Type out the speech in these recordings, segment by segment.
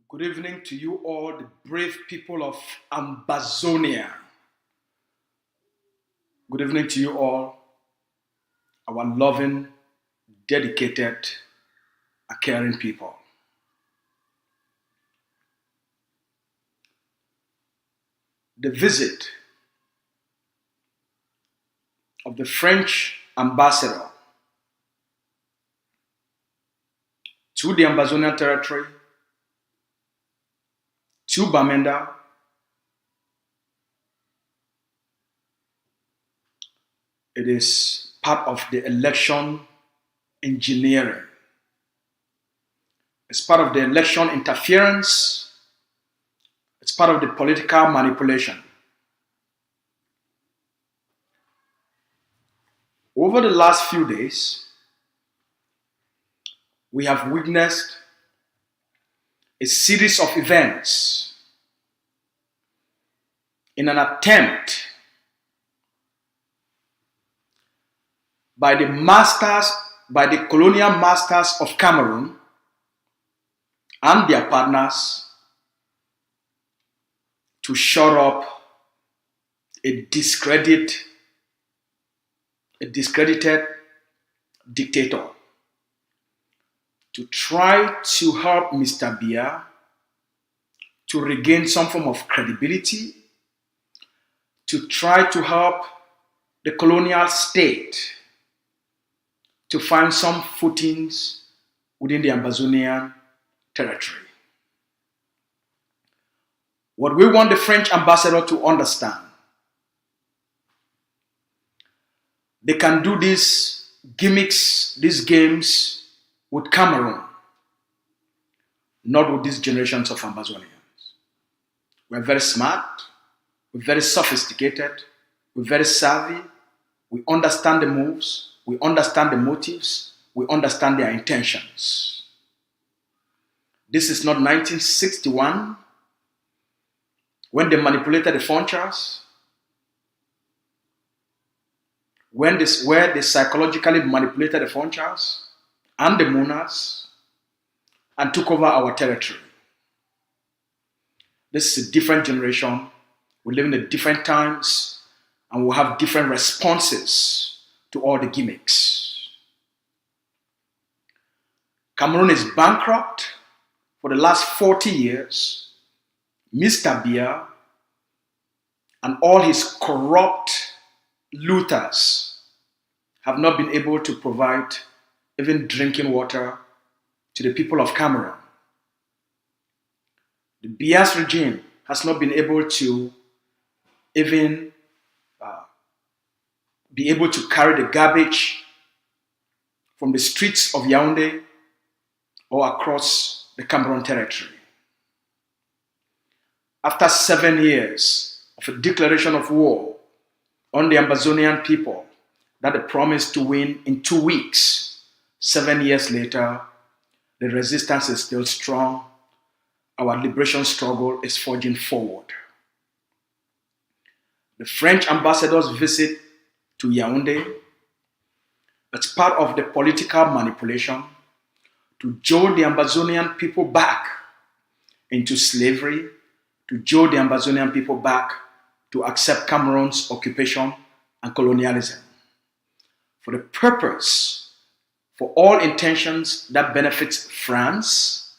Good evening to you all, the brave people of Ambazonia. Good evening to you all, our loving, dedicated, and caring people. The visit of the French ambassador to the Ambazonian territory, to Bamenda, it is part of the election engineering. It's part of the election interference. It's part of the political manipulation. Over the last few days, we have witnessed a series of events in an attempt by the colonial masters of Cameroon and their partners to shut up a discredited dictator, to try to help Mr. Biya to regain some form of credibility, to try to help the colonial state to find some footings within the Ambazonian territory. What we want the French ambassador to understand, they can do these gimmicks, these games with Cameroon, not with these generations of Ambazonians. We're very smart, we're very sophisticated, we're very savvy, we understand the moves, we understand the motives, we understand their intentions. This is not 1961, when they manipulated the Fonchas, where they psychologically manipulated the Fonchas and the Munas and took over our territory. This is a different generation. We live in different times and we have different responses to all the gimmicks. Cameroon is bankrupt for the last 40 years. Mr. Biya and all his corrupt looters have not been able to provide even drinking water to the people of Cameroon. The Biya's regime has not been able to even be able to carry the garbage from the streets of Yaoundé or across the Cameroon territory. After 7 years of a declaration of war on the Ambazonian people that they promised to win in 2 weeks, 7 years later, the resistance is still strong. Our liberation struggle is forging forward. The French ambassador's visit to Yaoundé, it's part of the political manipulation to jolt the Ambazonian people back into slavery, to jolt the Ambazonian people back to accept Cameroon's occupation and colonialism, for the purpose, for all intentions that benefits France,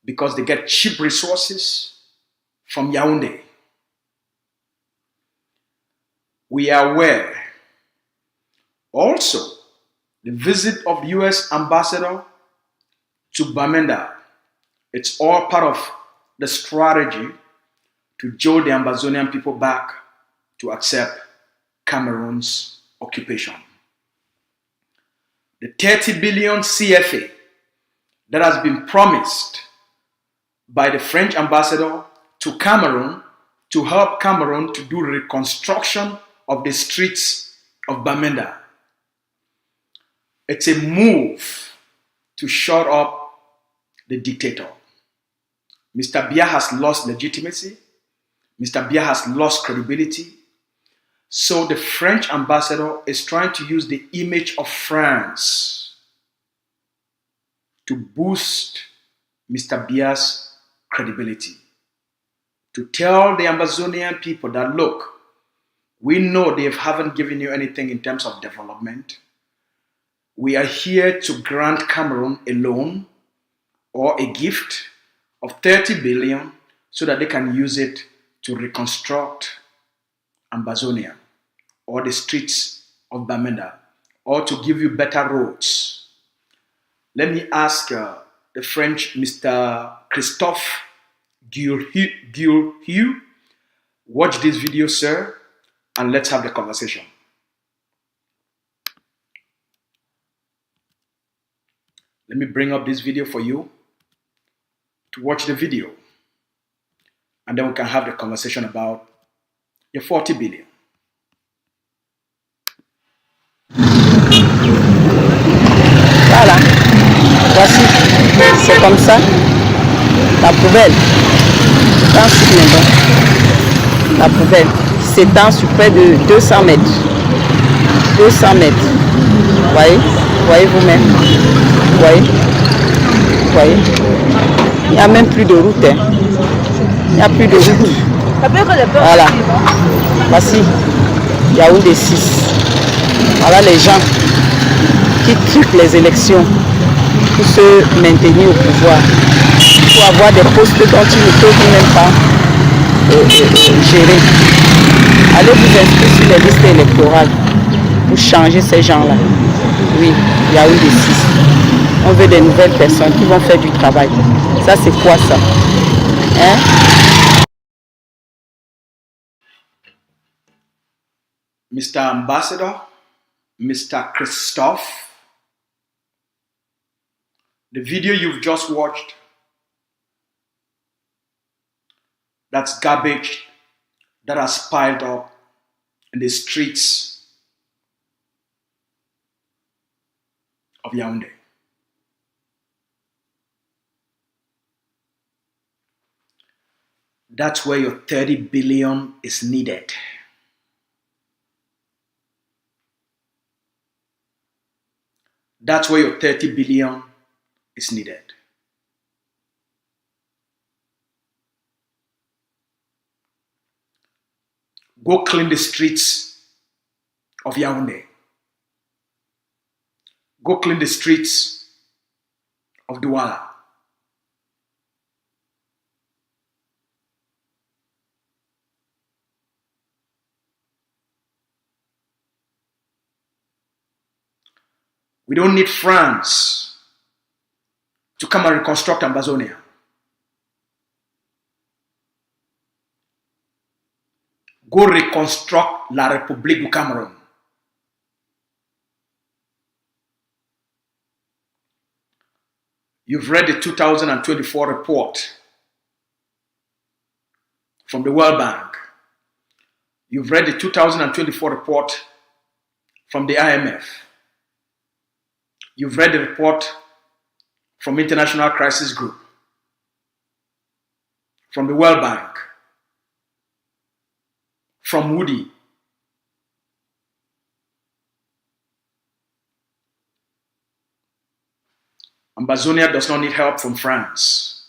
because they get cheap resources from Yaoundé. We are aware also the visit of US ambassador to Bamenda, it's all part of the strategy to jolt the Ambazonian people back to accept Cameroon's occupation. The 30 billion CFA that has been promised by the French ambassador to Cameroon to help Cameroon to do reconstruction of the streets of Bamenda. It's a move to shut up the dictator. Mr. Biya has lost legitimacy. Mr. Biya has lost credibility. So the French ambassador is trying to use the image of France to boost Mr. Biya's credibility. To tell the Ambazonian people that, look, we know they haven't given you anything in terms of development. We are here to grant Cameroon a loan or a gift of 30 billion so that they can use it to reconstruct Ambazonia or the streets of Bamenda, or to give you better roads. Let me ask the French Mr. Christophe Guilhu. Watch this video, sir, and let's have the conversation. Let me bring up this video for you to watch the video, and then we can have the conversation about your 40 billion. Voilà, voici, c'est comme ça, la poubelle, la poubelle s'étend sur près de 200 mètres, 200 mètres, voyez vous-même, voyez, il n'y a même plus de route, hein. Il n'y a plus de route, voilà, voici, Yaoundé 6, voilà les gens qui truquent les élections pour se maintenir au pouvoir, pour avoir des postes dont ils ne peuvent même pas gérer. Allez vous inscrire sur les listes électorales pour changer ces gens-là. Oui, il y a eu des 6. On veut des nouvelles personnes qui vont faire du travail. Ça, c'est quoi ça? Hein? Mr. Ambassador, Mr. Christophe, the video you've just watched, that's garbage that has piled up in the streets of Yaoundé. That's where your 30 billion is needed. That's where your 30 billion is needed. Go clean the streets of Yaoundé. Go clean the streets of Douala. We don't need France to come and reconstruct Ambazonia. Go reconstruct La République du Cameroun. You've read the 2024 report from the World Bank. You've read the 2024 report from the IMF. You've read the report from International Crisis Group, from the World Bank, from Woody. Ambazonia does not need help from France.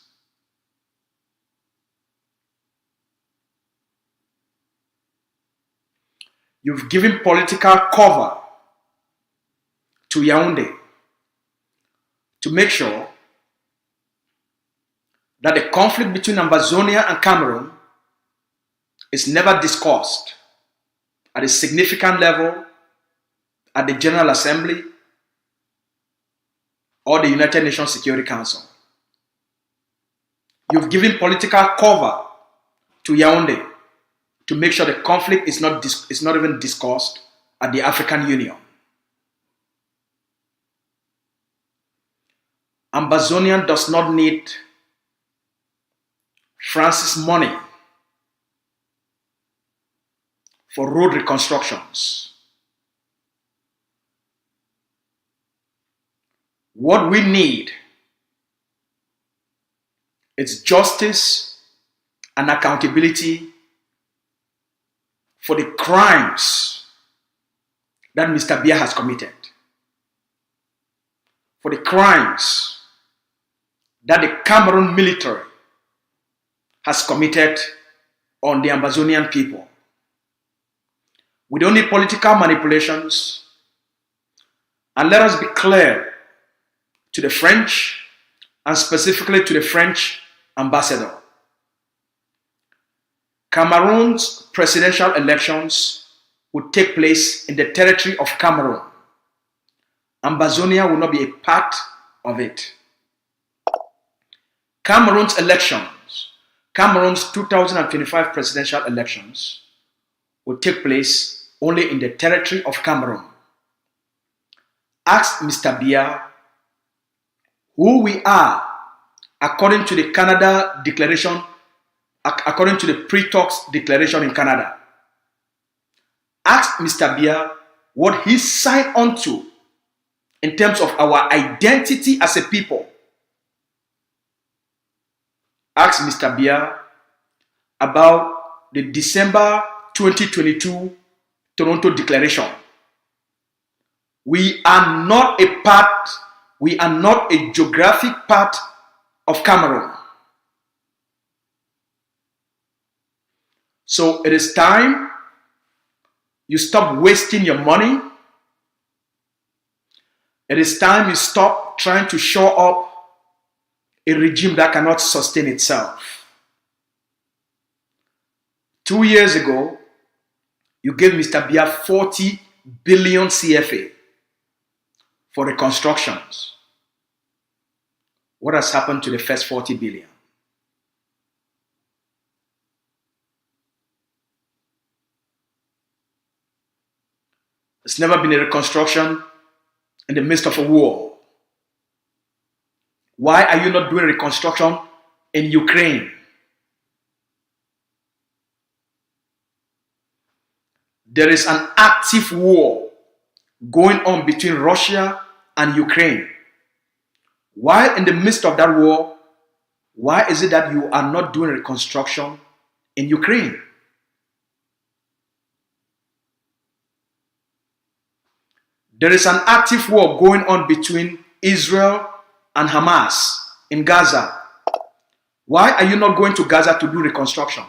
You've given political cover to Yaoundé to make sure that the conflict between Ambazonia and Cameroon is never discussed at a significant level at the General Assembly or the United Nations Security Council. You've given political cover to Yaoundé to make sure the conflict is not even discussed at the African Union. Ambazonian does not need France's money for road reconstructions. What we need is justice and accountability for the crimes that Mr. Biya has committed, for the crimes that the Cameroon military has committed on the Ambazonian people. We don't need political manipulations. And let us be clear to the French, and specifically to the French ambassador. Cameroon's presidential elections will take place in the territory of Cameroon. Ambazonia will not be a part of it. Cameroon's elections, Cameroon's 2025 presidential elections, will take place only in the territory of Cameroon. Ask Mr. Biya who we are according to the Canada Declaration, according to the pre-talks declaration in Canada. Ask Mr. Biya what he signed on to in terms of our identity as a people. Ask Mr. Biya about the December 2022 Toronto Declaration. We are not a part, we are not a geographic part of Cameroon. So it is time you stop wasting your money. It is time you stop trying to show up a regime that cannot sustain itself. 2 years ago, you gave Mr. Biya 40 billion CFA for reconstructions. What has happened to the first 40 billion? There's never been a reconstruction in the midst of a war. Why are you not doing reconstruction in Ukraine? There is an active war going on between Russia and Ukraine. While in the midst of that war, why is it that you are not doing reconstruction in Ukraine? There is an active war going on between Israel and Hamas in Gaza. Why are you not going to Gaza to do reconstruction?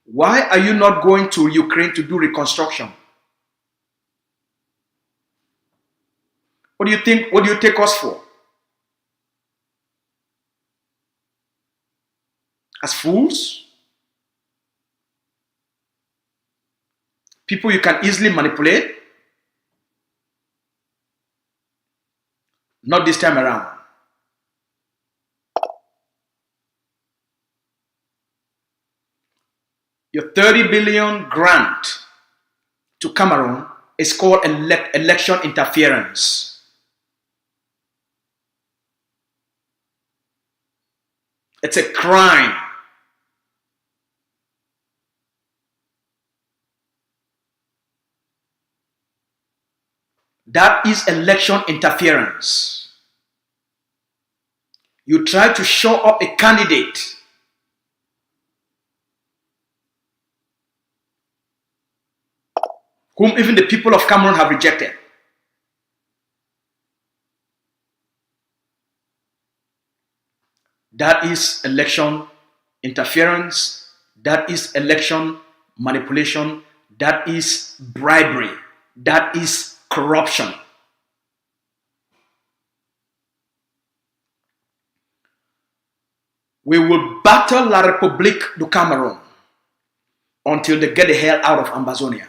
Why are you not going to Ukraine to do reconstruction? What do you think? What do you take us for? As fools? People you can easily manipulate? Not this time around. Your 30 billion grant to Cameroon is called election interference. It's a crime. That is election interference. You try to show up a candidate whom even the people of Cameroon have rejected. That is election interference. That is election manipulation. That is bribery. That is corruption. We will battle La République du Cameroun until they get the hell out of Ambazonia.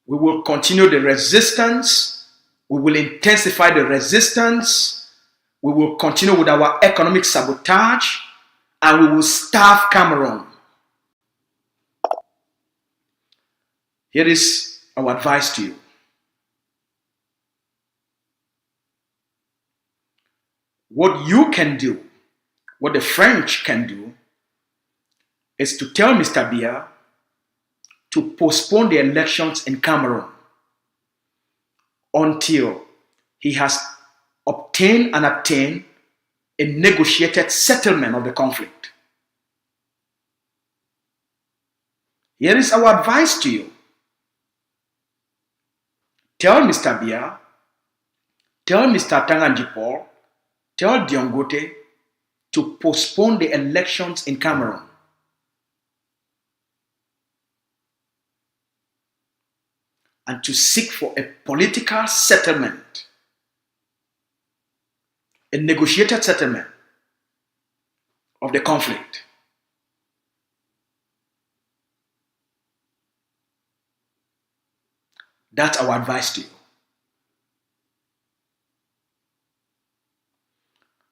We will continue the resistance. We will intensify the resistance. We will continue with our economic sabotage, and we will starve Cameroon. Here is our advice to you. What you can do, what the French can do, is to tell Mr. Biya to postpone the elections in Cameroon until he has obtained and attained a negotiated settlement of the conflict. Here is our advice to you. tell Mr. Bia, tell Mr. Tanganji Paul, tell Diongote to postpone the elections in Cameroon. And to seek for a political settlement, a negotiated settlement of the conflict. That's our advice to you.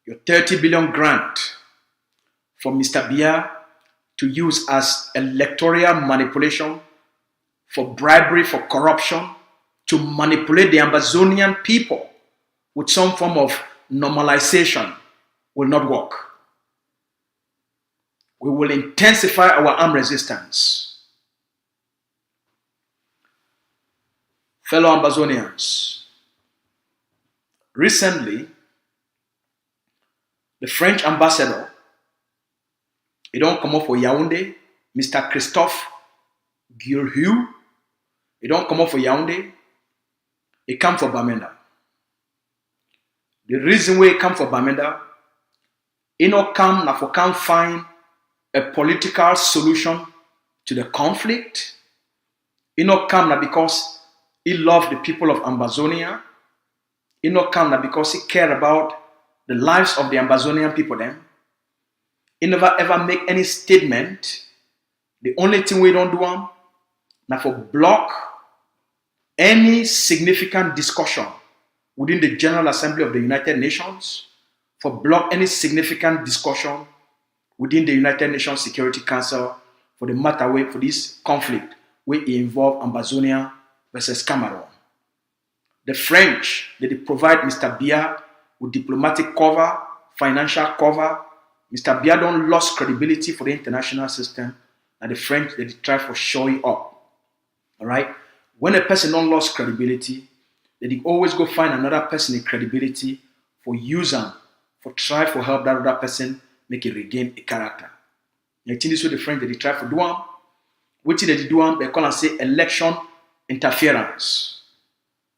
Your 30 billion grant for Mr. Bia to use as electoral manipulation, for bribery, for corruption, to manipulate the Amazonian people with some form of normalization will not work. We will intensify our armed resistance. Fellow Amazonians, recently, the French ambassador, he don't come up for Yaoundé, Mr. Christophe Guilhu, he don't come up for Yaoundé, he come for Bamenda. The reason why he come for Bamenda, he not come na for come find a political solution to the conflict. He not come na because he love the people of Amazonia. He not come na because he care about the lives of the Amazonian people then. He never ever make any statement. The only thing we don't do na for block any significant discussion within the General Assembly of the United Nations, for block any significant discussion within the United Nations Security Council for the matter way for this conflict where it involve Amazonia versus Cameroon. The French, they provide Mr. Bia with diplomatic cover, financial cover. Mr. Bia don't lost credibility for the international system, and the French, they try for showing up. All right? When a person don't lost credibility, they always go find another person in credibility for use them, for try for help that other person make it regain a character. You think this is what the French, they try for do them. Which they do them, they call and say election interference.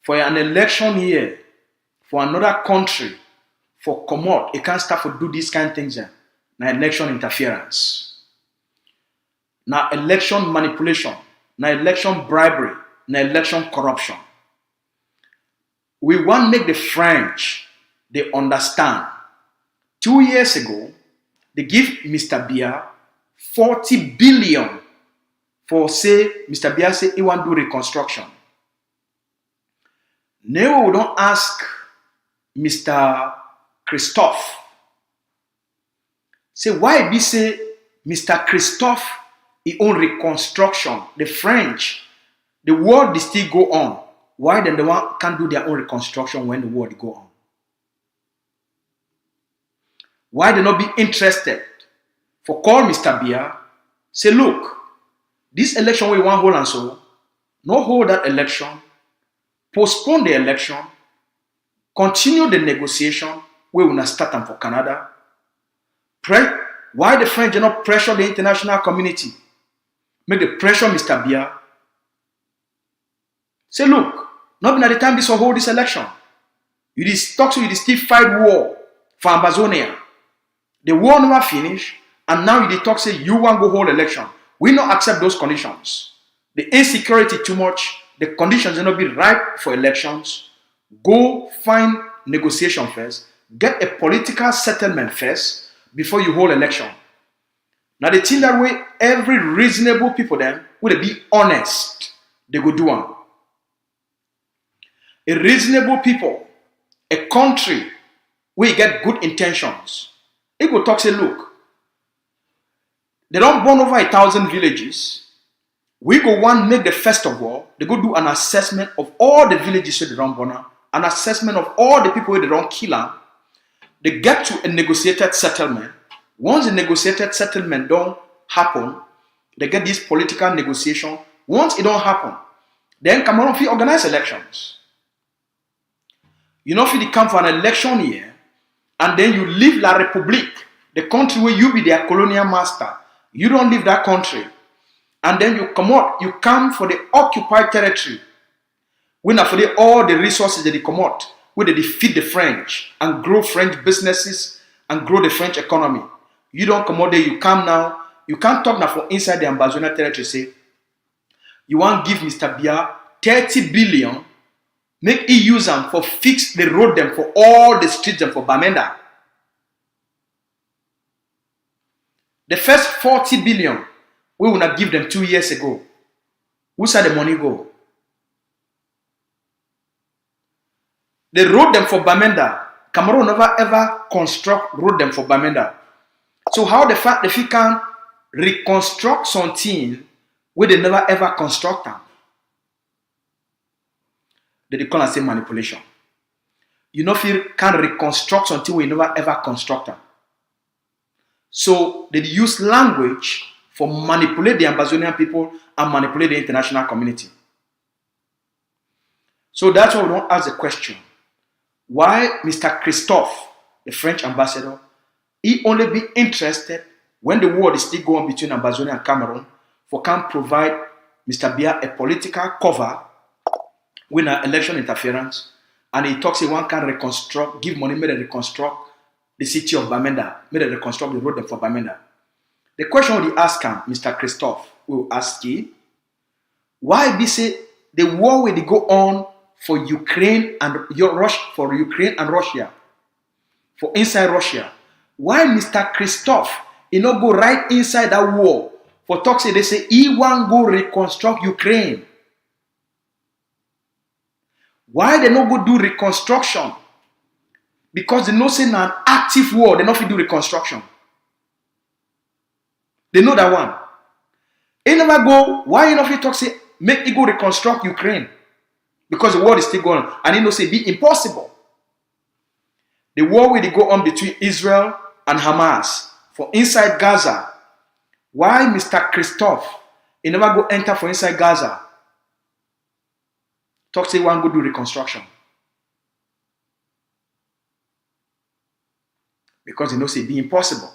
For an election here, for another country, for commode, it can't start to do these kind of things. Now election interference. Now election manipulation. Now election bribery. Now election corruption. We want to make the French, they understand. 2 years ago, they give Mr. Bia 40 billion for say, Mr. Bia say he want to do reconstruction. Now we don't ask Mr. Christophe. Say why be say Mr. Christophe he own reconstruction. The French, the war they still go on. Why then the one can't do their own reconstruction when the war they go on? Why they not be interested for call Mr. Bia, say look, this election we want hold and so, no hold that election, postpone the election, continue the negotiation, we will not start them for Canada. Why the French do not pressure the international community? Make the pressure Mr. Bia. Say look, not been at the time this will hold this election. You just talk so you still fight war for Amazonia. The war never finish, and now you talk say you want to go hold election. We not accept those conditions. The insecurity too much, the conditions will not be ripe for elections. Go find negotiation first, get a political settlement first before you hold election. Now the thing that way, every reasonable people then will be honest. They go do one. A reasonable people, a country where you get good intentions, it go talk say, look, they don't burn over 1,000 villages. We go one make the first of all, they go do an assessment of all the villages where they don't burn, an assessment of all the people where they don't kill them. They get to a negotiated settlement. Once the negotiated settlement don't happen, they get this political negotiation. Once it don't happen, then Cameroon will organize elections. You know, if you come for an election here, and then you leave La République, the country where you be their colonial master, you don't leave that country, and then you come out, you come for the occupied territory, When after all the resources that they come out, where they defeat the French and grow French businesses and grow the French economy. You don't come out there, you come now, you can't talk now for inside the Ambazonia territory, say, you want to give Mr. Biya 30 billion, make he use them for fix the road them for all the streets them for Bamenda. The first 40 billion, we will not give them 2 years ago. Who said the money go? They road them for Bamenda. Cameroon never ever construct road them for Bamenda. So how the fact if you can reconstruct something where they never ever construct them? They call and say manipulation. You know if you can reconstruct something where you never ever construct them. So they use language for manipulate the Ambazonian people and manipulate the international community. So that's why we don't ask the question. Why Mr. Christophe, the French ambassador, he only be interested when the war is still going between Ambazonia and Cameroon for can provide Mr. Biya a political cover with an election interference, and he talks he one can reconstruct, give money, made a reconstruct the city of Bamenda, made a reconstruct the road for Bamenda. The question we ask him, Mr. Christophe, will ask you, why be say the war will go on for Ukraine and Russia, for inside Russia? Why Mr. Christophe, he not go right inside that war for talk say they say he want go reconstruct Ukraine? Why they not go do reconstruction? Because they know say an active war, they not fit do reconstruction. They know that one. He never go, why you not fit talk say make he go reconstruct Ukraine? Because the war is still going on. And he know say be impossible. The war will go on between Israel and Hamas for inside Gaza. Why Mr. Christophe, he never go enter for inside Gaza? Talk say one go do reconstruction. Because he knows say be impossible.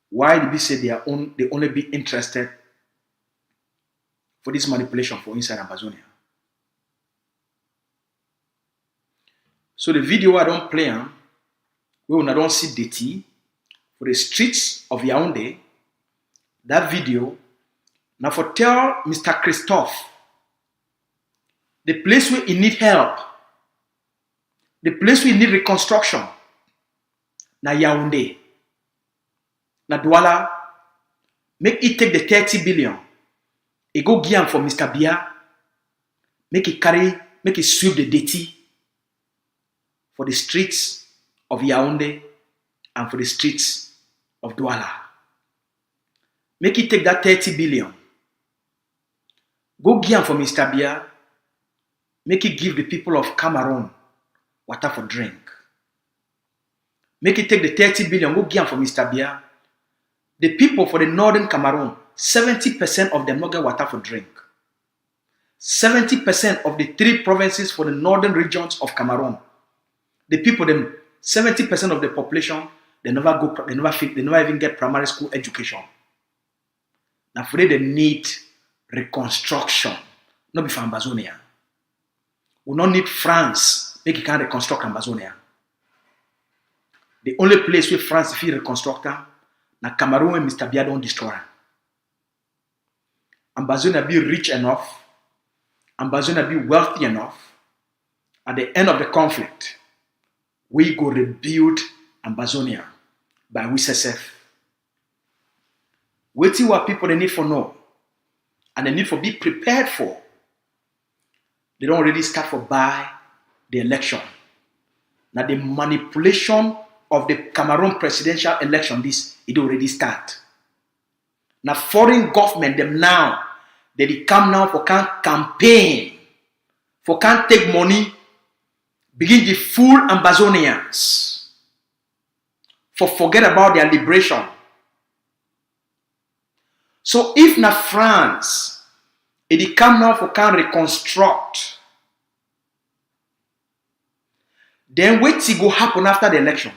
Why did we say they only be interested for this manipulation for inside Ambazonia? So the video I don't play, we will not don't see DT for the streets of Yaoundé. That video, now for tell Mr. Christophe, the place where he need help, the place where he need reconstruction, na Yaoundé, na Douala, make it take the 30 billion. He go give him for Mr. Biya, make it sweep the dirty for the streets of Yaoundé and for the streets of Douala. Make it take that 30 billion. Go give him for Mr. Biya, make it give the people of Cameroon water for drink. Make it take the 30 billion, go give him for Mr. Biya. The people for the northern Cameroon, 70% of them not get water for drink. 70% of the 3 provinces for the northern regions of Cameroon, the people, them 70% of the population, they never even get primary school education. Now for they need reconstruction, not be for Ambazonia. We don't need France make it can reconstruct Ambazonia. The only place where France feel reconstruct na Cameroon and Mr. Biya don't destroy. Ambazonia be rich enough, Ambazonia be wealthy enough. At the end of the conflict, we go rebuild Ambazonia by WSSF. Waiting what people they need for know, and they need for be prepared for. They don't already start for by the election. Now the manipulation of the Cameroon presidential election, it already start. Now foreign government them now, they come now for can campaign, for can take money, begin to fool Ambazonians, for forget about their liberation. So if na France, it come now for can reconstruct, then wait to go happen after the election.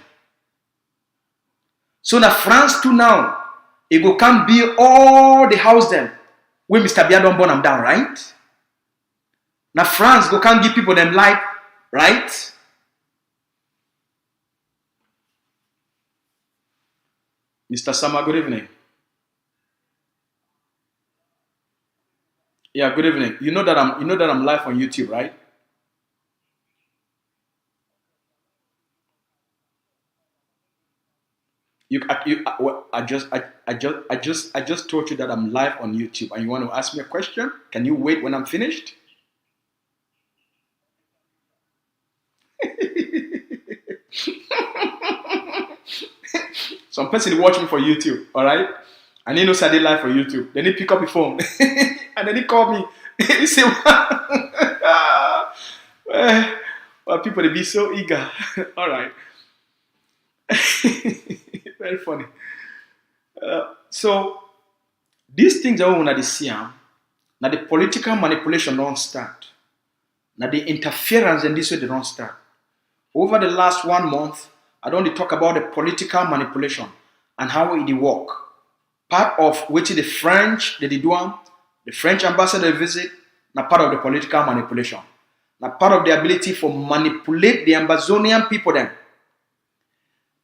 So na France too now, it go can build all the house them when Mr. Bia don't burn them down, right? Now France go can't give people them life, right? Mr. Sama, good evening. Yeah, good evening. You know that I'm live on YouTube, right? I just told you that I'm live on YouTube, and you want to ask me a question? Can you wait when I'm finished? Some person watch me for YouTube, all right? And he knows I did live for YouTube. Then he pick up the phone and then he called me. He said, well, people they be so eager. All right. Very funny. So these things are when they see now the political manipulation don't start. Now the interference in this way they don't start. Over the last 1 month, I don't talk about the political manipulation and how it work. Part of which the French they do, the French ambassador visit, now part of the political manipulation. Now part of the ability for manipulate the Amazonian people then.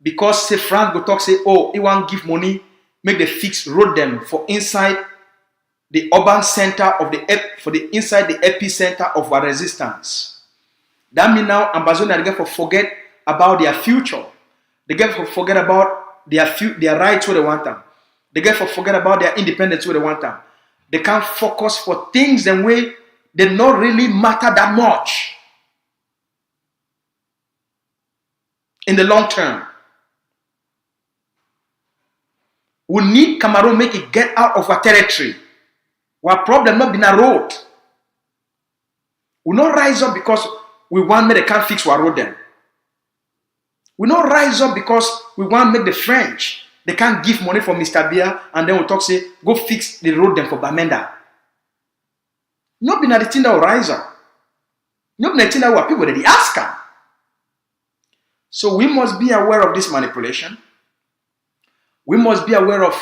Because say France go talk say, oh, he want give money, make the fix road them for inside the urban center of inside the epicenter of our resistance. That means now Amazonians they get for forget about their future. They get for forget about their rights where they want them. They get for forget about their independence where they want them. They can't focus for things and way they not really matter that much in the long term. We need Cameroon make it get out of our territory. Our problem not been a road. We not rise up because we want me they can't fix our road then. We not rise up because we want make the French they can't give money for Mr. Bia and then we talk say go fix the road them for Bamenda. Not been the thing that will rise up. Not been the thing that our people that they ask them. So we must be aware of this manipulation. We must be aware of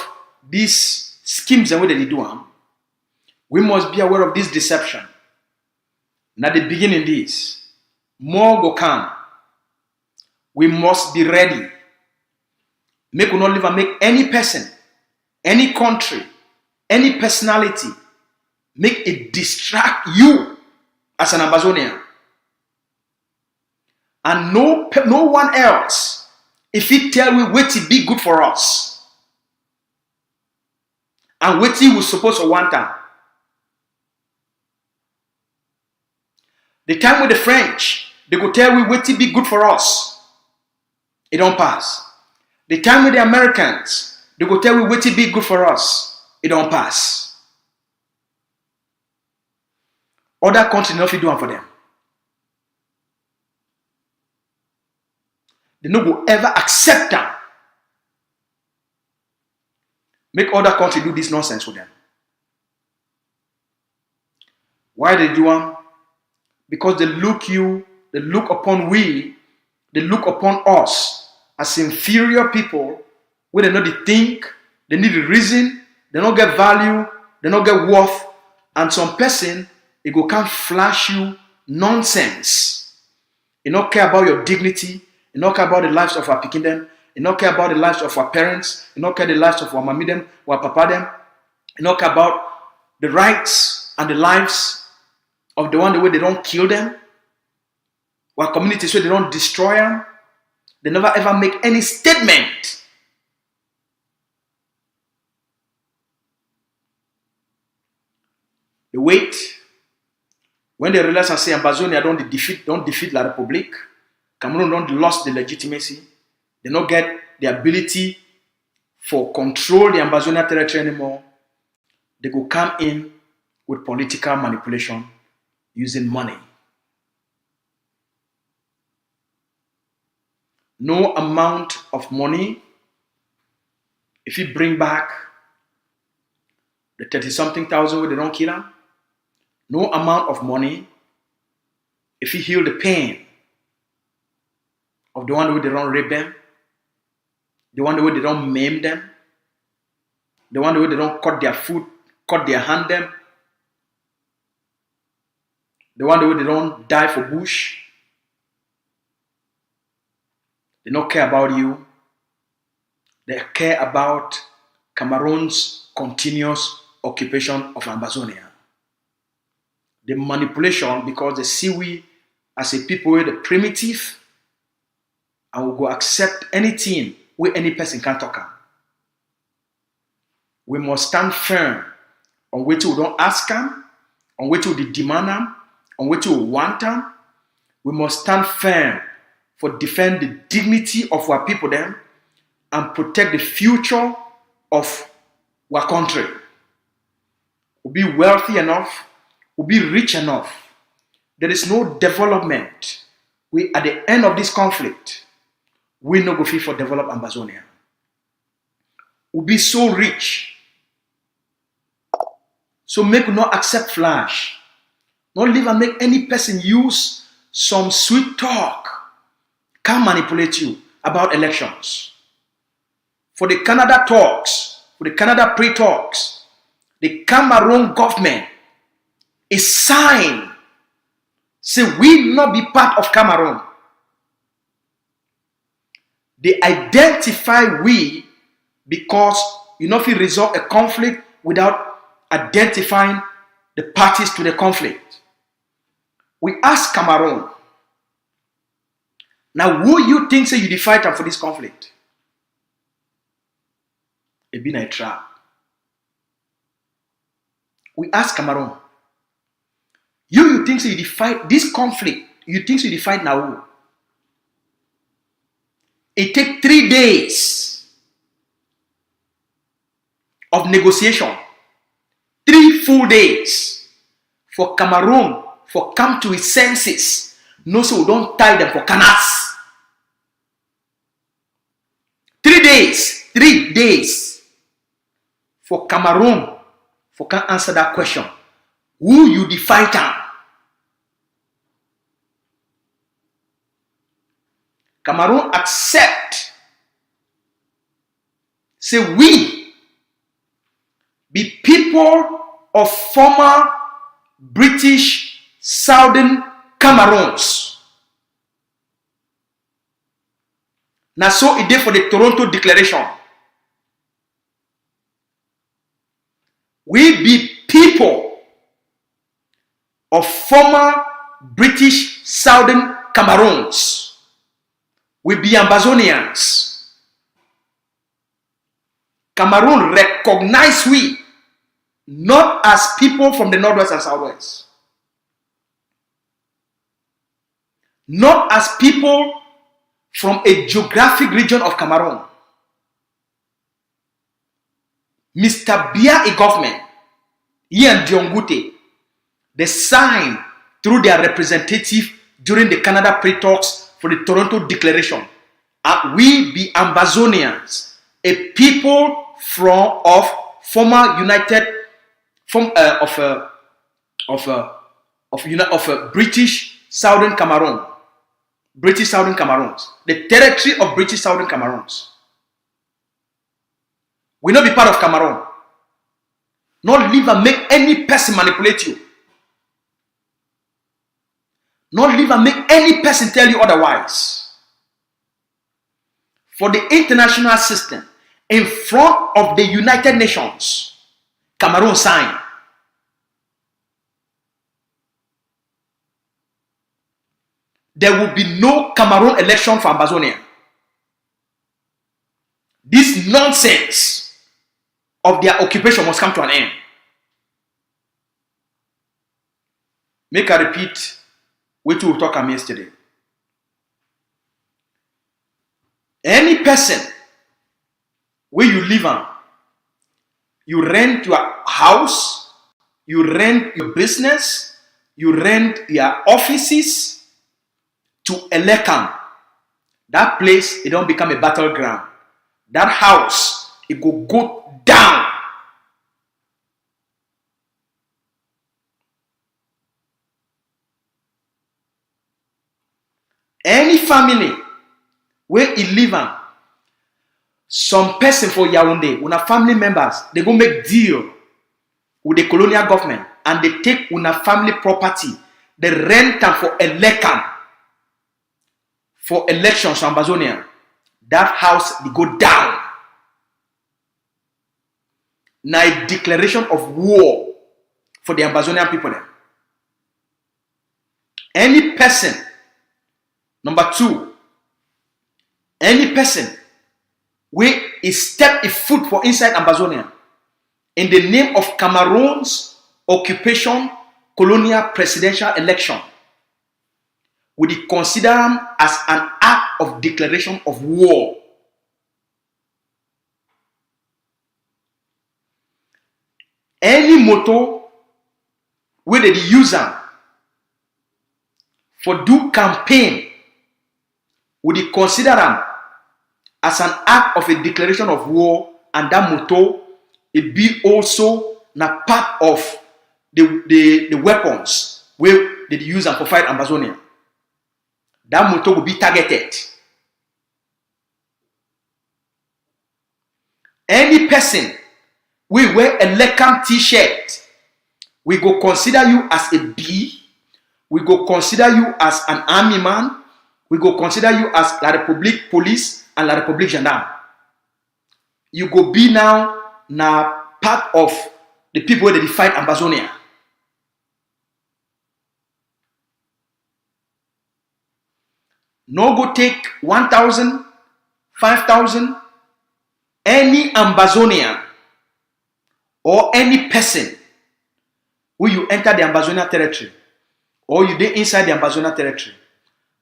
these schemes and what they do them. We must be aware of this deception. And at the beginning this, more go come. We must be ready. Make we not live and make any person, any country, any personality, make it distract you as an Amazonian. And no one else, if he tell we wait to be good for us, and wait till we supposed to want them. The time with the French, they go tell we wait to be good for us. It don't pass. The time with the Americans, they go tell we wait to be good for us. It don't pass. Other countries nothing do for them. They no go ever accept them. Make other countries do this nonsense with them. Why they do them? Because they look upon us as inferior people where they know the think, they need the reason, they don't get value, they don't get worth, and some person it go can't flash you nonsense. You don't care about your dignity, you don't care about the lives of our picking them, you don't care about the lives of our parents, you don't care the lives of our mommy them, our papa them, you don't care about the rights and the lives of the one the way they don't kill them, our communities where they don't destroy them. They never ever make any statement. They wait. When they realize and say Ambazonia don't defeat La République, Cameroon don't lost the legitimacy, they don't get the ability for control the Ambazonia territory anymore, they go come in with political manipulation using money. No amount of money, if you bring back the 30-something thousand where they don't kill them, no amount of money, if you heal the pain of the one where they don't rape them, the one where they don't maim them, the one where they don't cut cut their hand them. The one way they don't die for bush. They don't care about you. They care about Cameroon's continuous occupation of Amazonia. The manipulation, because they see we as a people with the primitive and will go accept anything where any person can talk on. We must stand firm on which we don't ask them, on which we demand them, on which we want them. We must stand firm for defend the dignity of our people then and protect the future of our country. We'll be wealthy enough, we'll be rich enough. There is no development. We at the end of this conflict, we no go fit for develop Amazonia. We'll be so rich. So make we not accept flash. Not live and make any person use some sweet talk can manipulate you about elections. For the Canada talks, for the Canada pre-talks, the Cameroon government is signed. Say we not be part of Cameroon. They identify we because you know if you resolve a conflict without identifying the parties to the conflict. We ask Cameroon, now who you think say you the fighter for this conflict? It been a trap. We ask Cameroon, you think say you the fight this conflict? You think say you the fight now who? It take 3 days of negotiation, 3 full days for Cameroon for come to its senses. No, so we don't tie them for canals. 3 days for Cameroon for can answer that question. Who you the fighter? Cameroon accept. Say we be people of former British Southern Cameroons. Now so it did for the Toronto Declaration. We be people of former British Southern Cameroons. We be Amazonians. Cameroon recognize we not as people from the Northwest and Southwest. Not as people from a geographic region of Cameroon. Mr. Bia a government, he and Diongute, they signed through their representative during the Canada pre-talks for the Toronto Declaration. We be Amazonians, a people of former United, British Southern Cameroon. British Southern Cameroons. The territory of British Southern Cameroons. We not be part of Cameroon. Not live and make any person manipulate you. Not live and make any person tell you otherwise. For the international system, in front of the United Nations, Cameroon signed. There will be no Cameroon election for Amazonia. This nonsense of their occupation must come to an end. Make I repeat what we talked about yesterday. Any person where you live on, you rent your house, you rent your business, you rent your offices to Elekam. That place, it don't become a battleground. That house, it go down. Any family where it live on, some person for Yaoundé, when family members, they go make deal. with the colonial government and they take una family property, they rent them for election, for elections on Ambazonia, that house they go down. Now a declaration of war for the Ambazonian people then. Any person, number 2, any person where is step a foot for inside Ambazonia in the name of Cameroon's occupation colonial presidential election, would it consider them as an act of declaration of war. Any motto where they use them for do campaign, would it consider them as an act of a declaration of war, and that motto it be also na part of the weapons where they use them for fight Ambazonia. That motto will be targeted. Any person we wear a Lekam t-shirt, we go consider you as a B, we go consider you as an army man, we go consider you as La République police and La République gendarme. You go be now part of the people that fight Ambazonia. No go take 1,000, 5,000, any Ambazonian or any person when you enter the Ambazonia territory or you dey inside the Ambazonia territory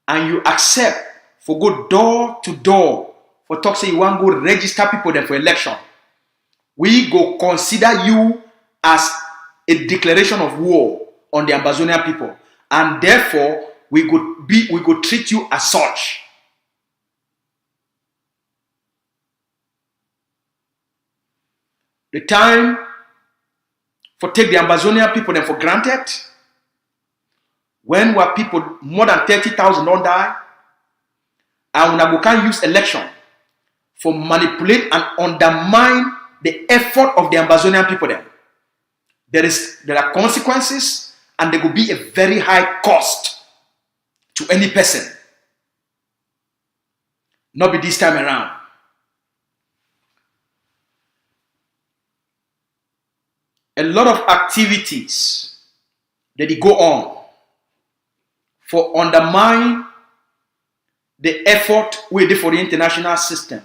and you accept for go door to door for talk say you want go register people there for election, we go consider you as a declaration of war on the Ambazonian people, and therefore we go treat you as such. The time for take the Ambazonian people then for granted, when were people more than 30,000 don't die, and we can use election for manipulate and undermine the effort of the Ambazonian people then. There are consequences, and there will be a very high cost to any person. Not be this time around. A lot of activities that they go on for undermine the effort we do for the international system.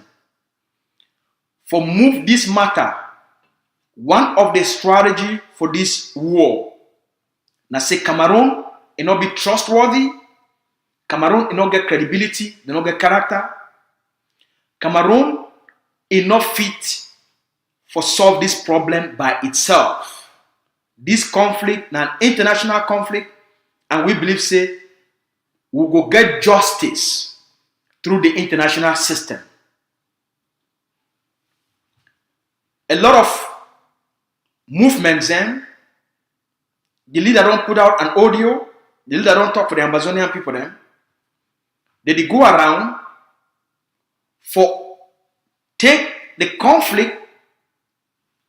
For move this matter, one of the strategy for this war, now say Cameroon, it not be trustworthy. Cameroon, it not get credibility, they not get character. Cameroon, it not fit for solve this problem by itself. This conflict, an international conflict, and we believe say we go get justice through the international system. A lot of movements then, the leader don't put out an audio, the leader don't talk for the Ambazonian people then. They go around for take the conflict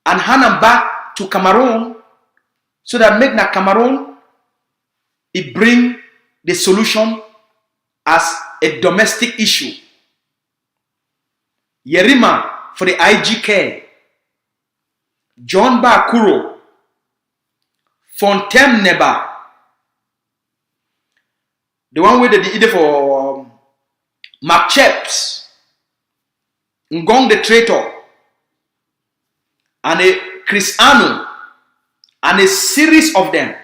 and hand them back to Cameroon so that make na Cameroon it bring the solution as a domestic issue. Yerima for the IGK, John Bakuro, Fontem Neba, the one where they did for Mark Cheps, Ngong the traitor, and a Chris Anu, and a series of them.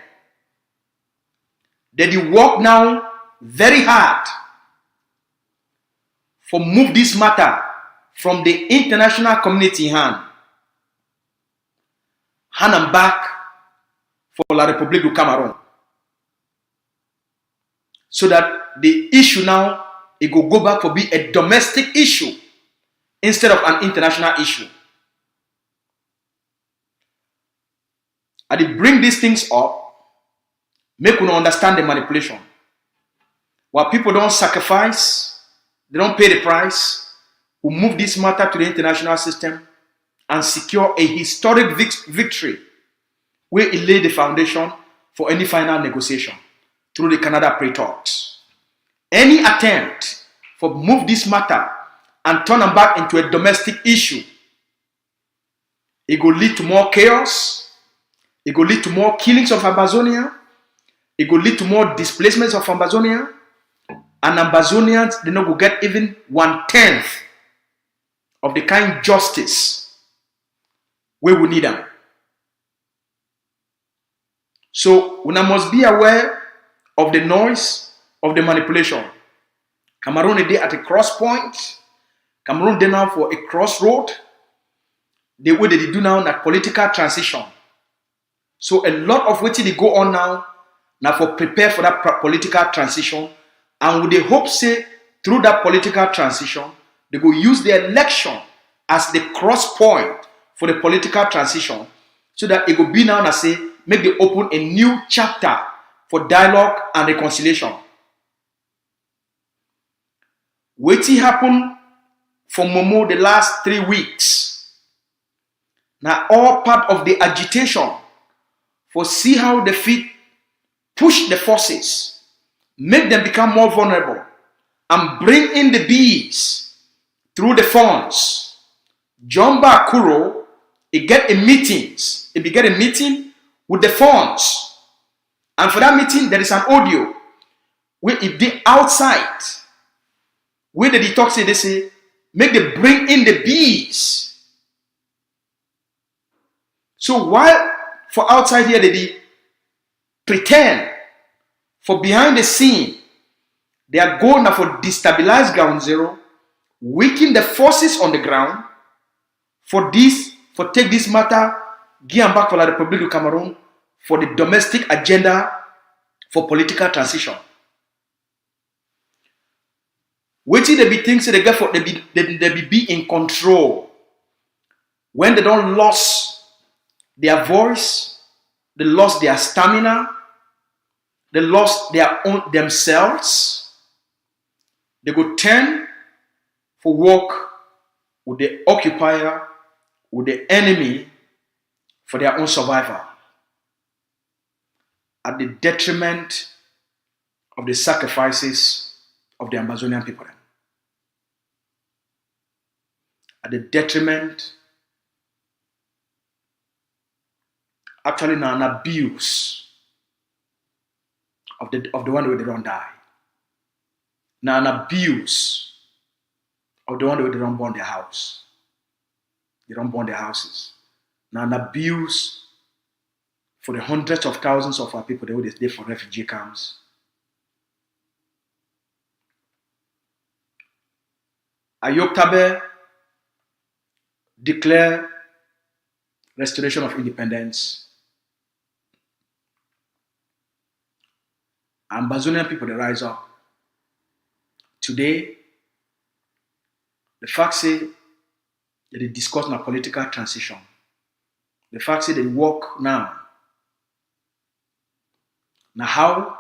They work now very hard for move this matter from the international community hand them back for La République du Cameroun, so that the issue now it go back for be a domestic issue instead of an international issue. And they bring these things up, make you understand the manipulation. While people don't sacrifice, they don't pay the price, we move this matter to the international system and secure a historic victory where it laid the foundation for any final negotiation through the Canada pre-talks. Any attempt for move this matter and turn them back into a domestic issue, it will lead to more chaos, it will lead to more killings of Ambazonia, it will lead to more displacements of Ambazonia, and Ambazonians, they not go get even 1/10 of the kind justice where we need them. So we must be aware of the noise, of the manipulation. Cameroon is there at a cross point. Cameroon is there now for a crossroad. The way they do now, that political transition. So a lot of what they go on now for prepare for that political transition, and with the hope say through that political transition, they go use the election as the cross point for the political transition, so that it will be now and say make they open a new chapter for dialogue and reconciliation. Wetin happen for Momo the last 3 weeks. Now all part of the agitation for see how the fit push the forces, make them become more vulnerable, and bring in the bees through the funds. John Bakuro, he get a meeting with the funds. And for that meeting, there is an audio where if they outside, where the talk say, they say, make them bring in the bees. So while for outside here, they pretend for behind the scene, they are going now for destabilize ground zero, weaken the forces on the ground, for take this matter, give them back for the Republic of Cameroon for the domestic agenda for political transition. Waiting they be things they get for they be in control. When they don't lose their voice, they lost their stamina, they lost their own themselves, they go turn for work with the occupier, with the enemy for their own survival, at the detriment of the sacrifices of the Amazonian people. At the detriment, actually now an abuse of the one where they don't die. Now an abuse of the one where they don't burn their house. They don't burn their houses. Now an abuse for the hundreds of thousands of our people that would stay for refugee camps. Ayoktabe declare restoration of independence. Ambazonian people, they rise up. Today, the fact say that they discuss a political transition. The fact say they work now. Now how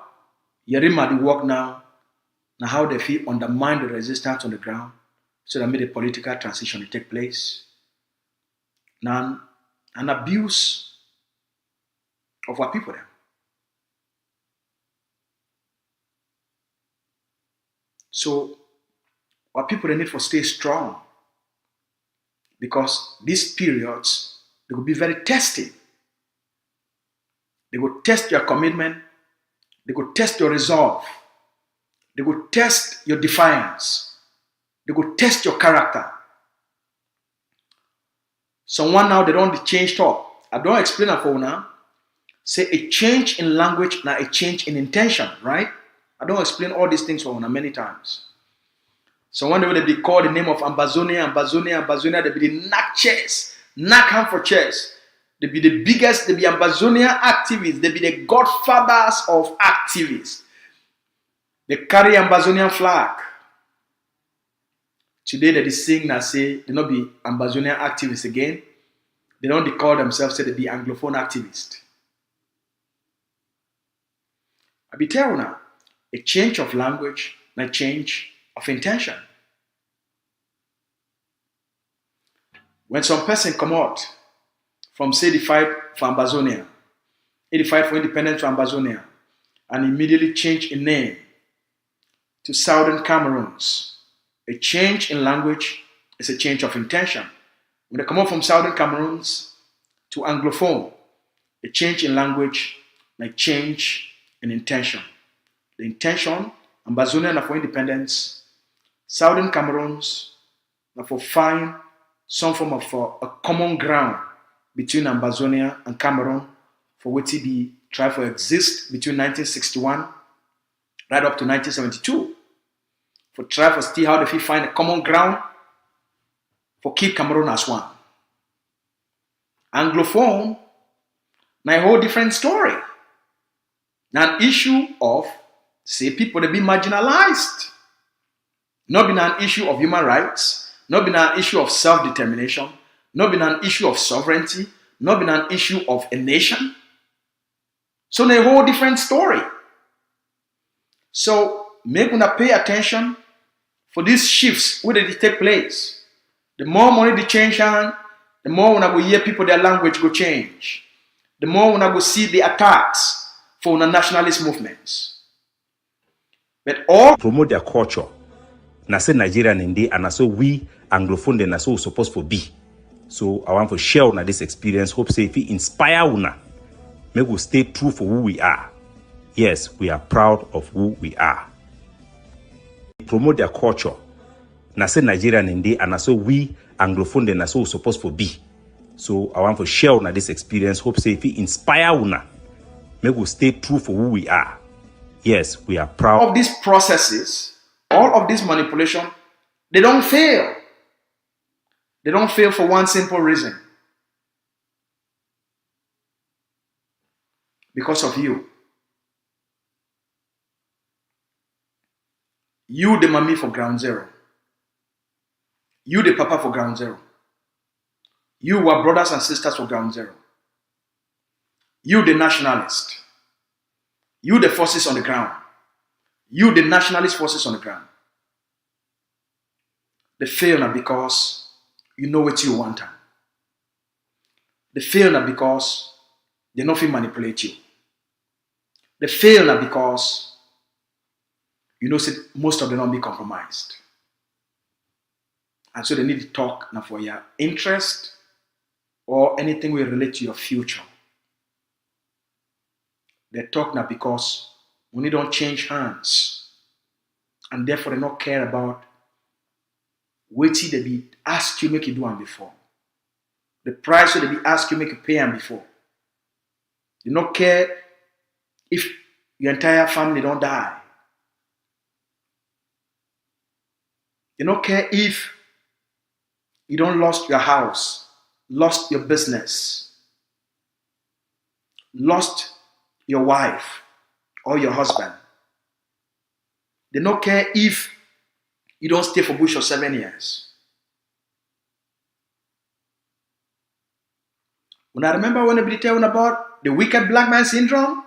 Yerima they work now how they feel undermine the resistance on the ground so that made a political transition to take place. Now an abuse of our people there. So our people they need to stay strong, because these periods they will be very testing. They will test your commitment, they will test your resolve, they will test your defiance, they will test your character. Someone now they don't change talk. I don't explain that for now. Say a change in language, now a change in intention, right? I don't explain all these things for now many times. Someone they be called the name of Ambazonia, they be the knack chess, knack hand for chess. They be the biggest, they be Ambazonia activists, they be the godfathers of activists. They carry Ambazonian flag. Today they sing and say they not be Ambazonian activists again. They don't call themselves say they be Anglophone activists. I be telling now, a change of language and a change of intention. When some person come out from say the fight for Ambazonia, in the fight for independence from Ambazonia and immediately changed in name to Southern Cameroons. A change in language is a change of intention. When they come up from Southern Cameroons to Anglophone, a change in language and a change in intention. The intention, Ambazonia for independence, Southern Cameroons for find some form of a common ground between Ambazonia and Cameroon for which be try to exist between 1961 right up to 1972. For try to see how they find a common ground for keep Cameroon as one. Anglophone, now a whole different story. Now an issue of, say, people that be marginalized. Not been an issue of human rights, not been an issue of self-determination, not been an issue of sovereignty, not been an issue of a nation. So a whole different story. So make una pay attention for these shifts where they take place. The more money they change hand, the more una go hear people their language go change. The more una go see the attacks for una nationalist movements. But all promote their culture. Na say Nigerian in and na so we Anglophone then na so we supposed to be. So I want to share una this experience. Hope say if it inspire una, make we stay true for who we are. Yes, we are proud of who we are. Promote their culture. Na say Nigerian in and na so we Anglophone then na so we supposed to be. So I want to share una this experience. Hope say if it inspire una, make we stay true for who we are. Yes, we are proud of these processes, all of this manipulation, they don't fail. They don't fail for one simple reason. Because of you. You the mommy for ground zero. You the papa for ground zero. You were brothers and sisters for ground zero. You the nationalist. You the forces on the ground. You the nationalist forces on the ground. They fail not because you know what you want. They fail not because they don't feel manipulate you. They fail not because you know most of them don't be compromised. And so they need to talk now for your interest or anything will relate to your future. They talk now because money don't change hands. And therefore they don't care about what they be asked you make you do and before. The price they be asked you make you pay and before. They don't care if your entire family don't die. They don't care if you don't lost your house, lost your business, lost your wife or your husband. They don't care if you don't stay for bush for 7 years. When I remember when I telling about the wicked black man syndrome,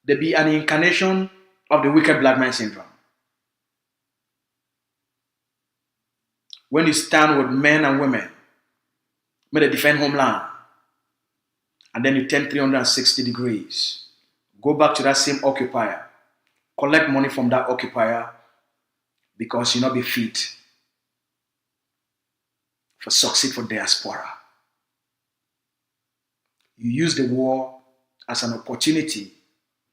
there be an incarnation of the wicked black man syndrome. When you stand with men and women, when they defend homeland, and then you turn 360 degrees, go back to that same occupier, collect money from that occupier because you not be fit for succeed for diaspora. You use the war as an opportunity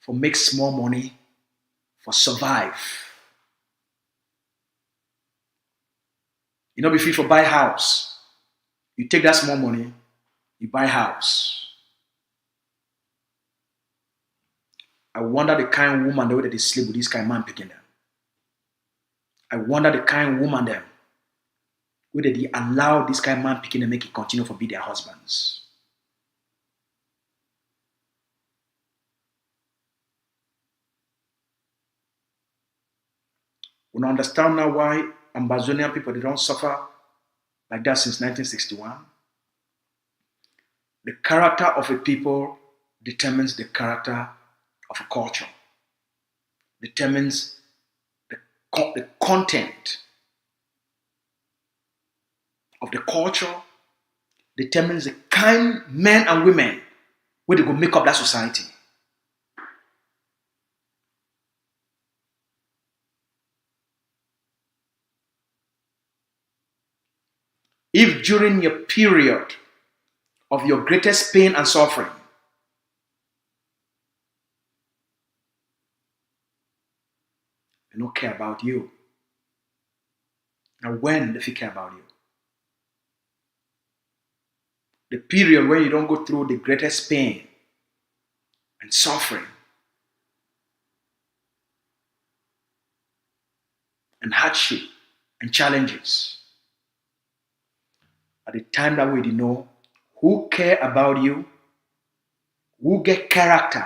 for make small money, for survive. You not be fit for buy house. You take that small money, you buy house. I wonder the kind of woman the way that they sleep with this kind of man picking them. I wonder the kind of woman them where they allow this kind of man picking them make it continue to be their husbands. We understand now why Ambazonian people they don't suffer like that since 1961. The character of a people determines the character of a culture, determines the content of the culture determines the kind men and women where they go make up that society. If during your period of your greatest pain and suffering, they don't care about you, and when they care about you, the period when you don't go through the greatest pain and suffering and hardship and challenges, at the time that we didn't know who care about you, who get character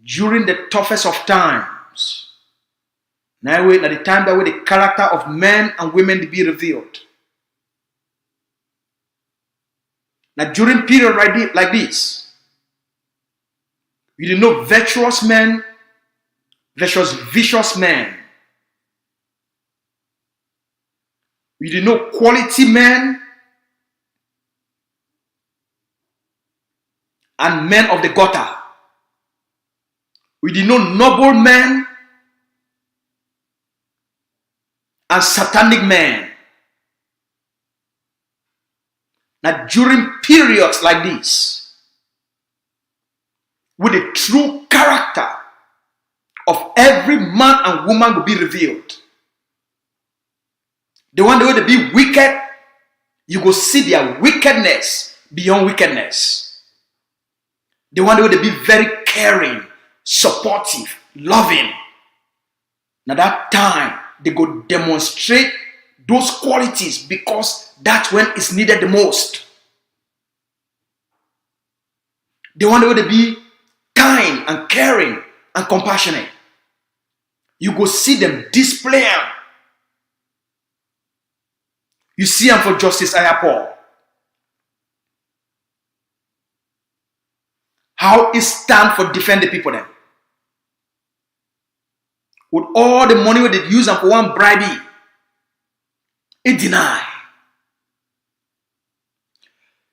during the toughest of times. Now at the time that the character of men and women to be revealed. Now during period like this, you didn't know virtuous men versus vicious men. You didn't know quality men and men of the gutter. We didn't know noble men and satanic men. Now during periods like this, with the true character of every man and woman will be revealed. The one that will be wicked, you will see their wickedness beyond wickedness. The one that will be very caring, supportive, loving. Now that time, they go demonstrate those qualities because that's when it's needed the most. They want to be kind and caring and compassionate. You go see them display them. You see them for Justice Ayapor. How it stand for defend the people then. With all the money they use them for one bribe, it deny.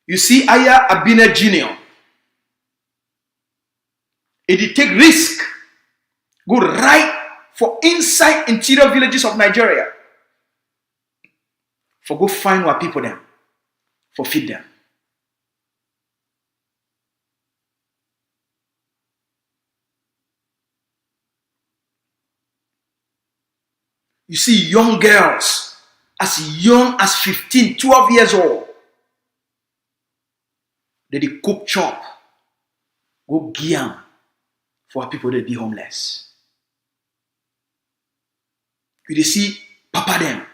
You see Aya Abine Jr. It take risk. Go right for inside interior villages of Nigeria. For go find our people them. For feed them. You see young girls as young as 15, 12 years old. They cook chop. Go giam for our people that be homeless. You see papa them.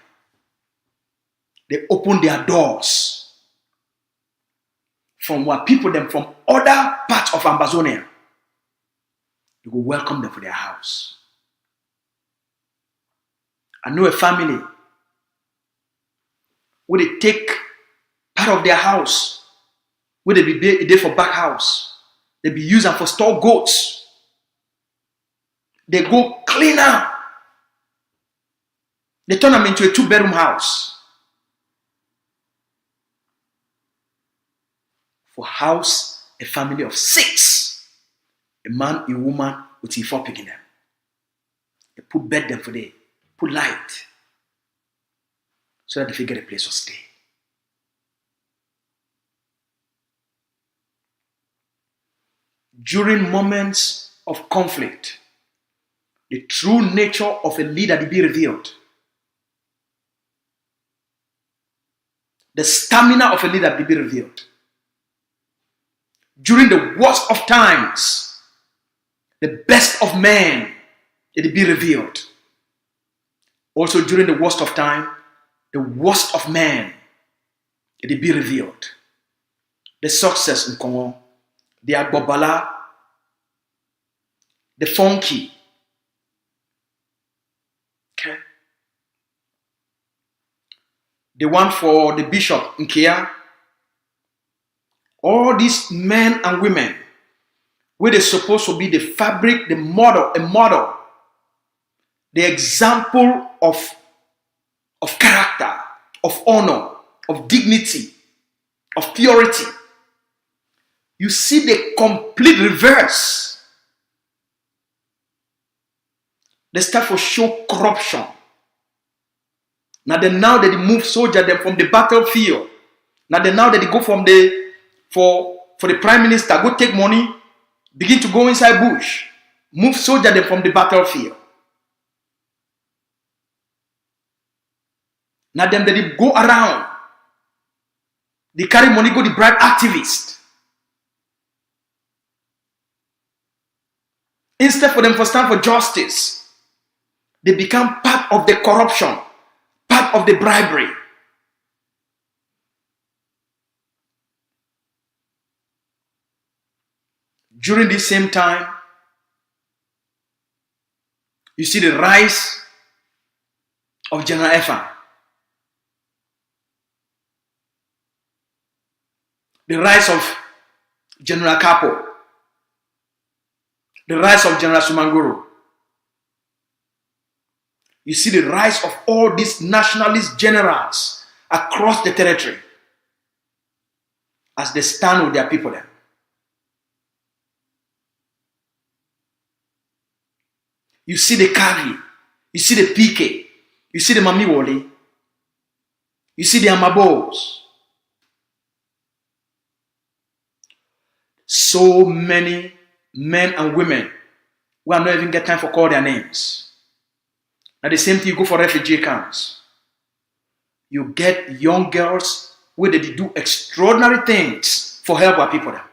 They open their doors from what people them from other parts of Amazonia. You go welcome them for their house. I know a family where they take part of their house, where they be there for back house. They be used them for store goats. They go clean up. They turn them into a 2-bedroom house. For house a family of 6. A man, a woman with 4 picking them. They put bed them for them. Put light. So that they figure a place to stay. During moments of conflict, the true nature of a leader will be revealed. The stamina of a leader will be revealed. During the worst of times, the best of men will be revealed. Also during the worst of time, the worst of men will be revealed. The success in Congo, the Agbobala, the funky. Okay. The one for the bishop in Kia. All these men and women, where they're supposed to be the fabric, the model, a model, the example of character, of honor, of dignity, of purity. You see the complete reverse. They start for show corruption. Now they move soldiers them from the battlefield. Now they go from the for the prime minister, go take money, begin to go inside bush, move soldiers them from the battlefield. Now they go around. They carry money, go to bribe activists. Instead for them to stand for justice, they become part of the corruption, part of the bribery. During this same time, you see the rise of General Efan, the rise of General Kapo, the rise of General Sumanguru. You see the rise of all these nationalist generals across the territory as they stand with their people there. You see the Kagi, you see the PK, you see the Mamiwoli, you see the Amabos. So many men and women who are not even get time for call their names. Now the same thing, you go for refugee camps. You get young girls where they do extraordinary things for help our people there.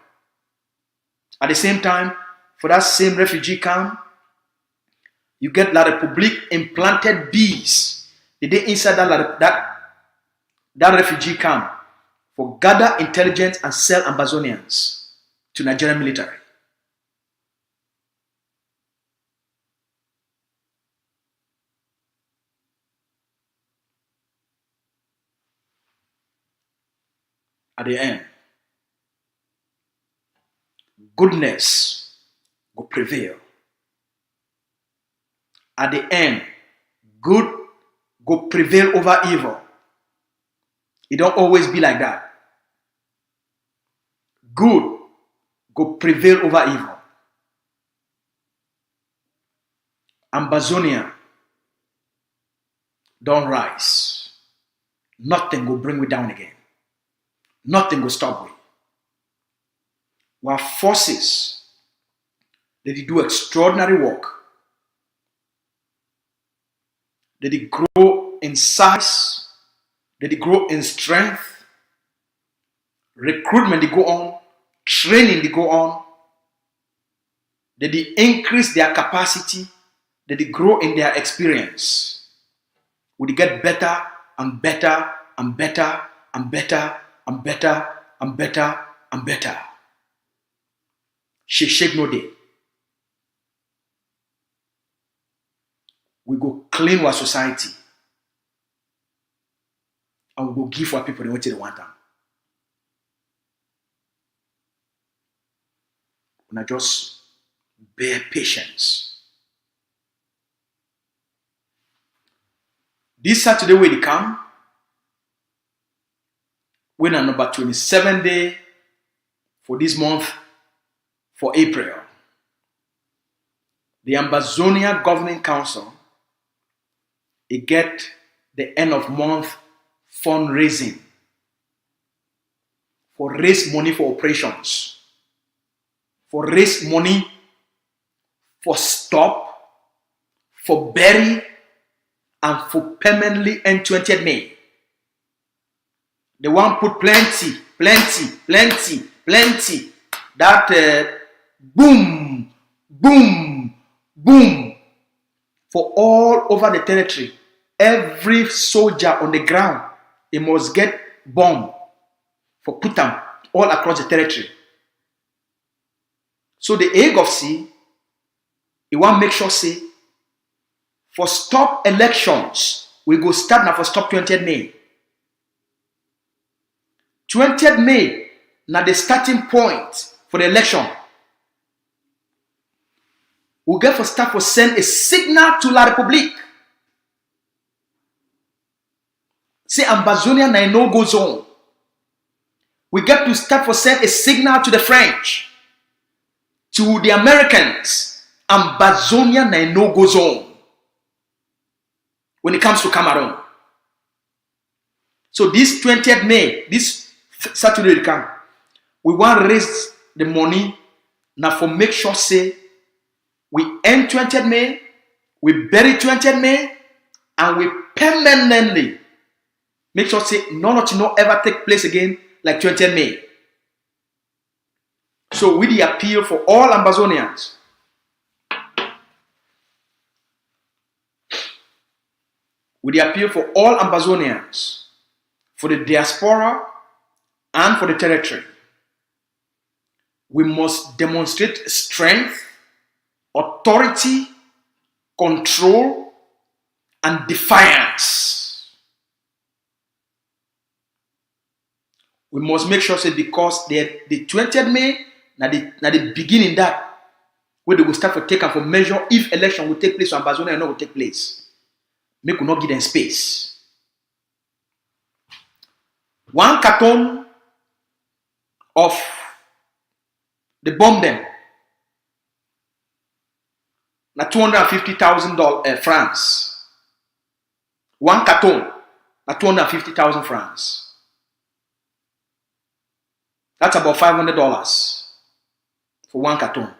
At the same time, for that same refugee camp, you get La Republique implanted bees. They inside that refugee camp for gather intelligence and sell Ambazonians to Nigerian military. At the end, goodness will prevail. At the end, good will prevail over evil. It don't always be like that. Good will prevail over evil. Ambazonia don't rise. Nothing will bring me down again. Nothing will stop me. While forces, they do extraordinary work. They grow in size. They grow in strength. Recruitment, they go on. Training, they go on. They increase their capacity. They grow in their experience. We get better and better and better and better and better and better and better. Shake no day. We go clean our society and we go give our people the way they want them. And I just bear patience. This Saturday when they come, when on number 27 day for this month for April, the Ambazonia Governing Council, it get the end of month fundraising for raise money for operations, for raise money for stop, for bury, and for permanently end 20th May. They want put plenty. That boom, boom, boom for all over the territory. Every soldier on the ground, he must get bomb for put them all across the territory. So the AGovC, he want make sure say for stop elections, we go start now for stop 20th May. 20th May, now the starting point for the election. We get for start for send a signal to La Republique. Say Ambazonia na no go zone. We get to start for send a signal to the French, to the Americans, Ambazonia na no-go zone when it comes to Cameroon. So this 20th May, this Saturday they come, we want to raise the money now for make sure say we end 20th May, we bury 20th May, and we permanently make sure say none of it ever take place again like 20th May. So we the appeal for all Ambazonians. We the appeal for all Ambazonians, for the diaspora and for the territory. We must demonstrate strength, authority, control, and defiance. We must make sure say because the 20th May, now the beginning that where they will start for take and for measure if election will take place or Ambazonia or not will take place. Make we not give them space. 1 carton of the bomb them na $250,000 francs. 1 carton na 250,000 francs. That's about $500 for 1 carton.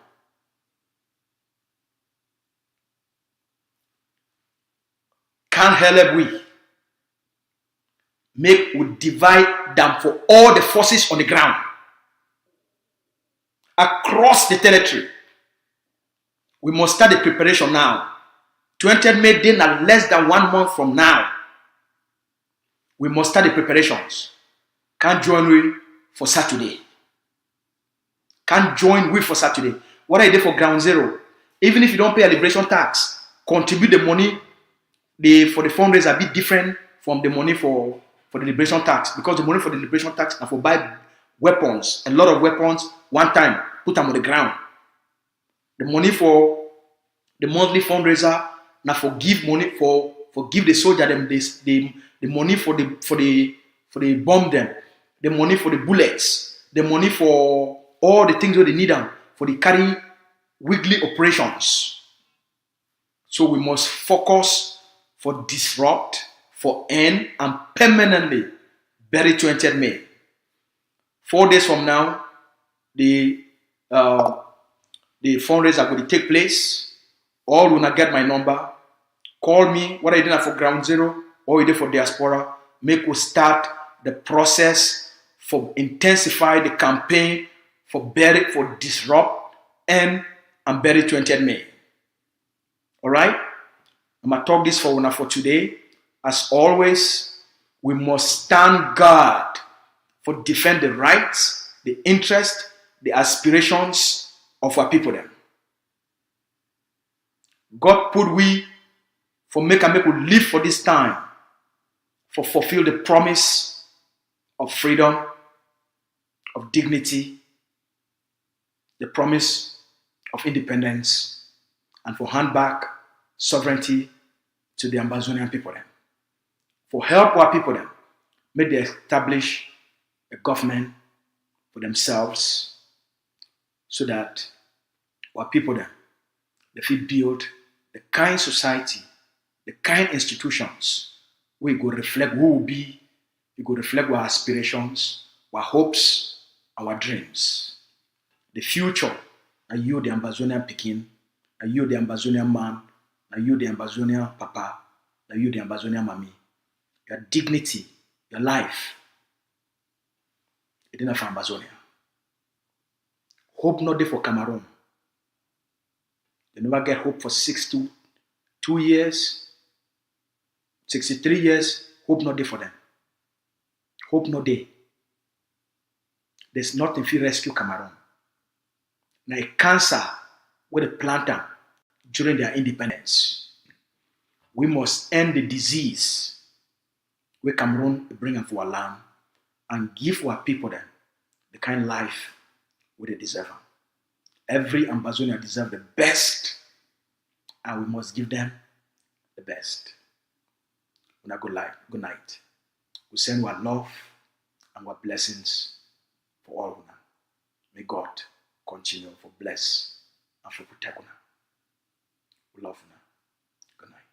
Can't help we make we divide them for all the forces on the ground across the territory. We must start the preparation now. 20th May day now less than 1 month from now. We must start the preparations. Can't join we for Saturday. Can't join we for Saturday. What I did for ground zero, even if you don't pay a liberation tax, contribute the money for the fundraiser a bit different from the money for the liberation tax, because the money for the liberation tax and for buy weapons, a lot of weapons, one time, put them on the ground. The money for the monthly fundraiser, now for give money for give the soldier them the money for the bomb them, the money for the bullets, the money for all the things that they need them for the carry weekly operations. So we must focus for disrupt, for end, and permanently bury 20th May. 4 days from now, the fundraiser are going to take place. All will not get my number. Call me, what I did for ground zero, or I did for diaspora. Make us start the process for intensify the campaign for disrupt, end, and bury 20th May. All right? I'm going to talk this for today. As always, we must stand guard for defend the rights, the interest, the aspirations of our people then. God put we for make we live for this time, for fulfill the promise of freedom, of dignity, the promise of independence, and for hand back sovereignty to the Ambazonian people then. For help our people then, may they establish a government for themselves so that our people then, they feel build the kind society, the kind institutions we go reflect who will be, we go reflect our aspirations, our hopes, our dreams. The future, are you the Ambazonian Pekin, are you the Ambazonian man, are you the Ambazonian papa, are you the Ambazonian mommy. Your dignity, your life, it is not for Ambazonia. Hope not there for Cameroon. They never get hope for 62 years, 63 years, hope not there for them. Hope not there. There's nothing to rescue Cameroon. Now a cancer where they plant them during their independence. We must end the disease where Cameroon bring them for our land and give our people them the kind of life where they deserve. Every Ambazonian deserves the best, and we must give them the best. Good night. We send our love and our blessings for all una. May God continue for bless and for protect una. We love una. Good night.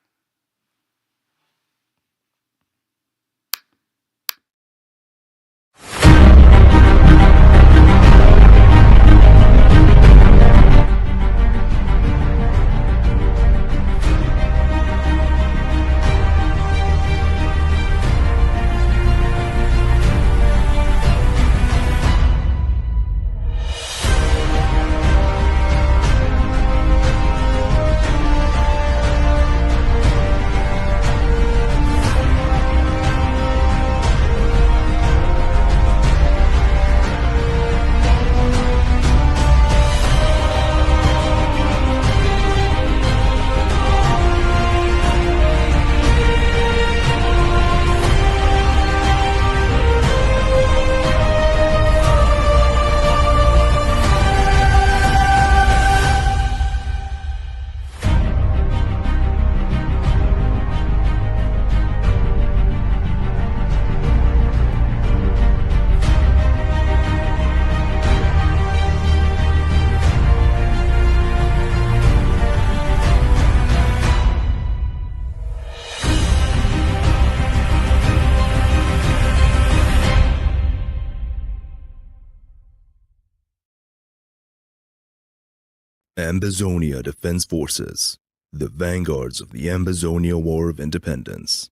Ambazonia Defense Forces, the vanguards of the Ambazonia War of Independence.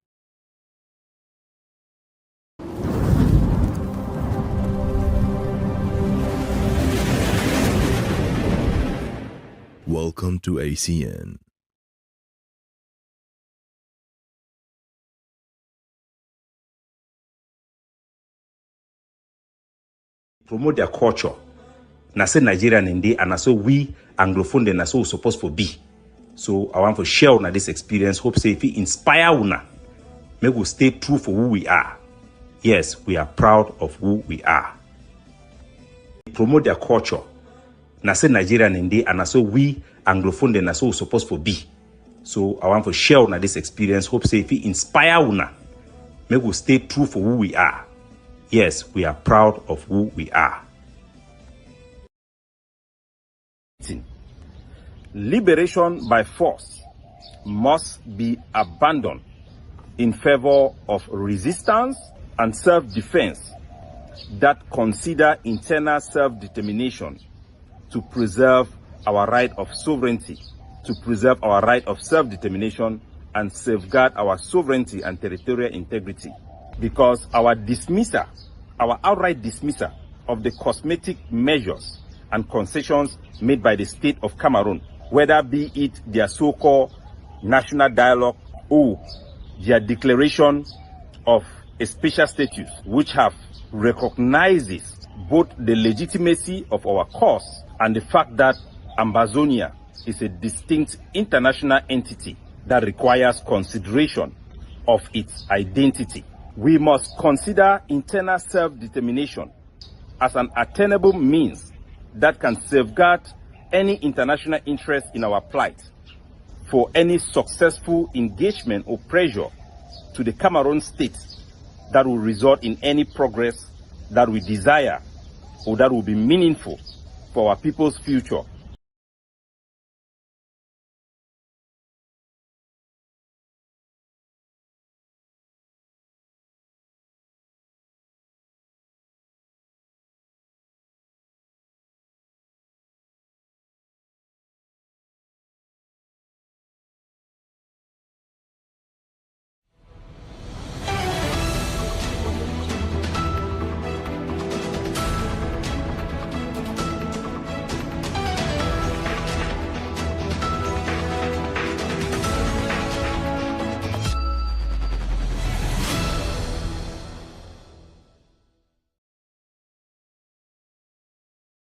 Welcome to ACN. Promote their culture. Na say Nigerian in day, and so we Anglophone na so supposed to be. So I want to share una this experience. Hope say if it inspire una, may we stay true for who we are. Yes, we are proud of who we are. Promote their culture. Na say Nigerian in day, and so we Anglophone na so supposed to be. So I want to share una this experience. Hope say if it inspire una, may we stay true for who we are. Yes, we are proud of who we are. Liberation by force must be abandoned in favor of resistance and self-defense that consider internal self-determination to preserve our right of sovereignty, to preserve our right of self-determination and safeguard our sovereignty and territorial integrity. Because our dismissal, our outright dismissal of the cosmetic measures and concessions made by the state of Cameroon, whether be it their so-called national dialogue or their declaration of a special status, which have recognizes both the legitimacy of our cause and the fact that Ambazonia is a distinct international entity that requires consideration of its identity. We must consider internal self-determination as an attainable means that can safeguard any international interest in our plight for any successful engagement or pressure to the Cameroon state that will result in any progress that we desire or that will be meaningful for our people's future